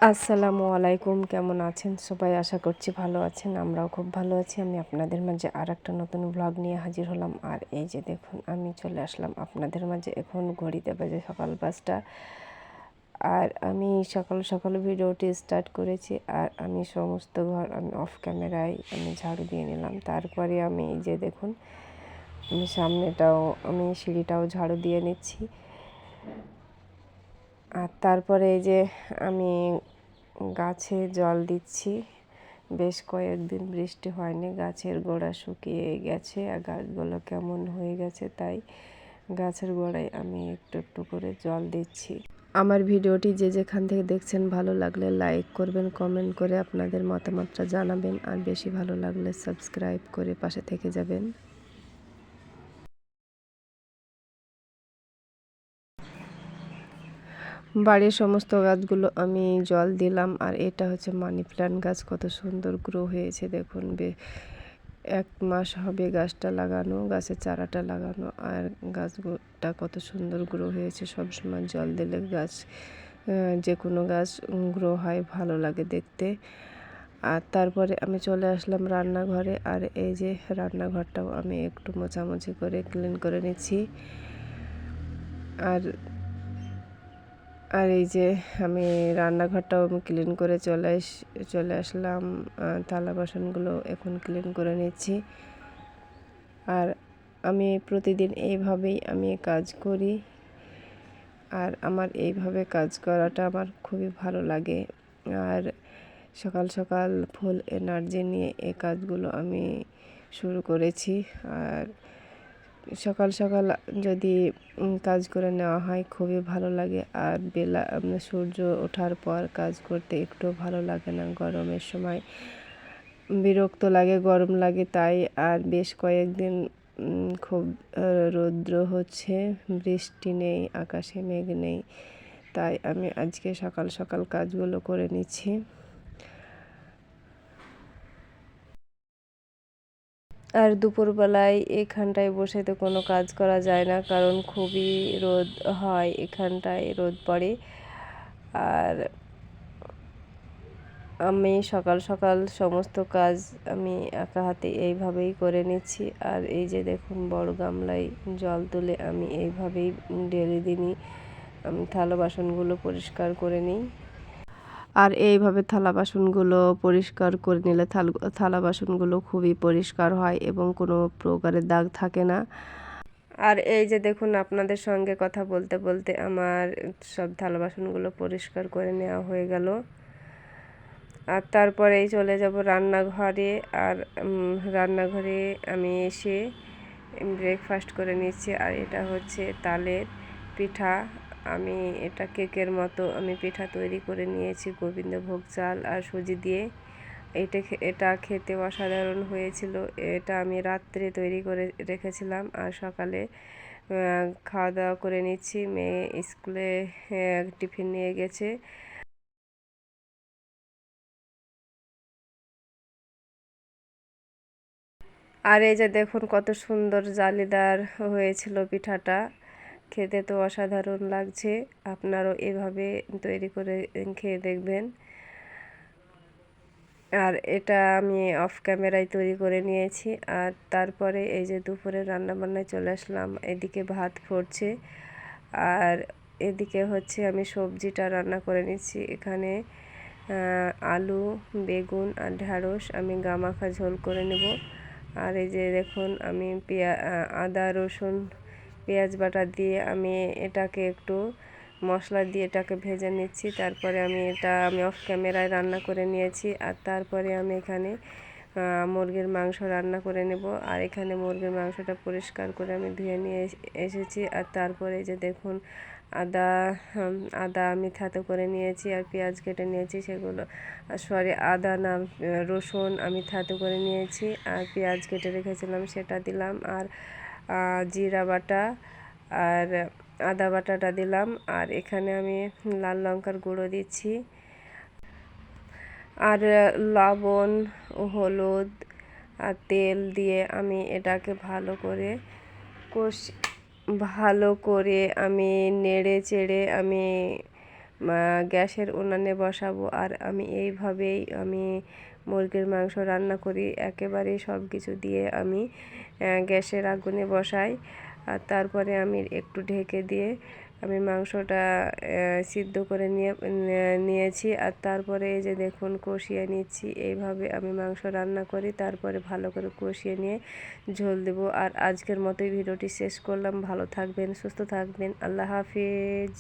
আসসালামু আলাইকুম, কেমন আছেন সবাই? আশা করছি ভালো আছেন। আমরাও খুব ভালো আছি। আমি আপনাদের মাঝে আর একটা নতুন ব্লগ নিয়ে হাজির হলাম। আর এই যে দেখুন, আমি চলে আসলাম আপনাদের মাঝে। এখন ঘড়িতে বাজে সকাল 5টা। আর আমি সকাল সকাল ভিডিওটি স্টার্ট করেছি। আর আমি সমস্ত ঘর আমি অফ ক্যামেরায় আমি ঝাড়ু দিয়ে নিলাম। তারপরে আমি এই যে দেখুন, আমি সামনেটাও আমি সিঁড়িটাও ঝাড়ু দিয়ে নিচ্ছি। আর তারপরে এই যে আমি গাছে জল দিচ্ছি। বেশ কয়েকদিন বৃষ্টি হয়নি, গাছের গোড়া শুকিয়ে গেছে আর গাছগুলো কেমন হয়ে গেছে, তাই গাছের গোড়ায় আমি একটু একটু করে জল দিচ্ছি। আমার ভিডিওটি যে যেখান থেকে দেখছেন ভালো লাগলে লাইক করবেন, কমেন্ট করে আপনাদের মতামতটা জানাবেন, আর বেশি ভালো লাগলে সাবস্ক্রাইব করে পাশে থেকে যাবেন। বাড়ির সমস্ত গাছগুলো আমি জল দিলাম। আর এটা হচ্ছে মানি প্ল্যান্ট গাছ, কত সুন্দর গ্রো হয়েছে দেখুন। 1 মাস হবে গাছটা লাগানো, গাছের চারাটা লাগানো, আর গাছটা কত সুন্দর গ্রো হয়েছে। সবসময় জল দিলে গাছ, যে কোনো গাছ গ্রো হয়, ভালো লাগে দেখতে। আর তারপরে আমি চলে আসলাম রান্নাঘরে। আর এই যে রান্নাঘরটাও আমি একটু মোছামুছি করে ক্লিন করে নিচ্ছি। আর আর এই যে আমি রান্নাঘরটাও আমি ক্লিন করে চলে আসলাম। থালা বাসনগুলো এখন ক্লিন করে নিচ্ছি। আর আমি প্রতিদিন এইভাবেই আমি কাজ করি। আর আমার এইভাবে কাজ করাটা আমার খুবই ভালো লাগে। আর সকাল সকাল ফুল এনার্জি নিয়ে এই কাজগুলো আমি শুরু করেছি। আর সকাল সকাল যদি কাজ করে নেওয়া হয় খুবই ভালো লাগে। আর বেলা সূর্য ওঠার পর কাজ করতে একটু ভালো লাগে না। গরমের সময় বিরক্ত লাগে, গরম লাগে, তাই। আর বেশ কয়েকদিন খুব রৌদ্র হচ্ছে, বৃষ্টি নেই, আকাশে মেঘ নেই, তাই আমি আজকে সকাল সকাল কাজগুলো করে নিচ্ছি। আর দুপুরবেলায় এখানটায় বসে তো কোনো কাজ করা যায় না, কারণ খুবই রোদ হয়, এখানটায় রোদ পড়ে। আর আমি সকাল সকাল সমস্ত কাজ আমি একা হাতে এইভাবেই করে নিচ্ছি। আর এই যে দেখুন, বড় গামলায় জল তুলে আমি এইভাবেই ডেলি দিনই আমি থালা বাসনগুলো পরিষ্কার করে নিই। আর এইভাবে থালা বাসনগুলো পরিষ্কার করে নিলে থালা বাসনগুলো খুবই পরিষ্কার হয় এবং কোনো প্রকারের দাগ থাকে না। আর এই যে দেখুন, আপনাদের সঙ্গে কথা বলতে বলতে আমার সব থালা বাসনগুলো পরিষ্কার করে নেওয়া হয়ে গেল। আর তারপরেই চলে যাব রান্নাঘরে। আর রান্নাঘরে আমি এসে ব্রেকফাস্ট করে নিচ্ছি। আর এটা হচ্ছে তালের পিঠা। আমি এটা কেকের মতো আমি পিঠা তৈরি করে নিয়েছি গোবিন্দভোগ চাল আর সুজি দিয়ে। এটা খেতে অসাধারণ হয়েছিল। এটা আমি রাত্রে তৈরি করে রেখেছিলাম আর সকালে খাওয়া দাওয়া করে নিচ্ছি। মেয়ে স্কুলে টিফিন নিয়ে গেছে। আর এই যে দেখুন, কত সুন্দর জালিদার হয়েছিল পিঠাটা, খেতে তো অসাধারণ লাগছে। আপনারাও এভাবে তৈরি করে খেয়ে দেখবেন। আর এটা আমি অফ ক্যামেরায় তৈরি করে নিয়েছি। আর তারপরে এই যে দুপুরে রান্নাবান্নায় চলে আসলাম। এদিকে ভাত ফুটছে আর এদিকে হচ্ছে আমি সবজিটা রান্না করে নিচ্ছি। এখানে আলু, বেগুন আর ঢ্যাঁড়স আমি গামাখা ঝোল করে নেব। আর এই যে দেখুন, আমি আদা রসুন পেঁয়াজ বাটা দিয়ে আমি এটাকে একটু মশলা দিয়ে এটাকে ভেজে নিচ্ছি। তারপরে আমি অফ ক্যামেরায় রান্না করে নিয়েছি। আর তারপরে আমি এখানে মুরগির মাংস রান্না করে নেব। আর এখানে মুরগির মাংসটা পরিষ্কার করে আমি ধুয়ে নিয়ে এসেছি। আর তারপরে যে দেখুন, আদা আদা আমি থেতো করে নিয়েছি আর পেঁয়াজ কেটে নিয়েছি, সেগুলো আদা না, রসুন আমি থেতো করে নিয়েছি আর পেঁয়াজ কেটে রেখেছিলাম সেটা দিলাম। আর জিরা বাটা আর আদা বাটাটা দিলাম, আর এখানে আমি লাল লঙ্কার গুঁড়ো দিচ্ছি, আর লবণ, হলুদ আর তেল দিয়ে আমি এটাকে ভালো করে আমি নেড়ে চেড়ে আমি গ্যাসের উনানে বসাবো। আর আমি এইভাবেই আমি মুরগির মাংস রান্না করি, একেবারেই সব কিছু দিয়ে আমি গ্যাসের আগুনে বসাই। আর তারপরে আমি একটু ঢেকে দিয়ে আমি মাংসটা সিদ্ধ করে নিয়েছি। আর তারপরে এই যে দেখুন কষিয়ে নিচ্ছি, এইভাবে আমি মাংস রান্না করি। তারপরে ভালো করে কষিয়ে নিয়ে ঝোল দেবো। আর আজকের মতোই ভিডিওটি শেষ করলাম। ভালো থাকবেন, সুস্থ থাকবেন, আল্লাহ হাফিজ।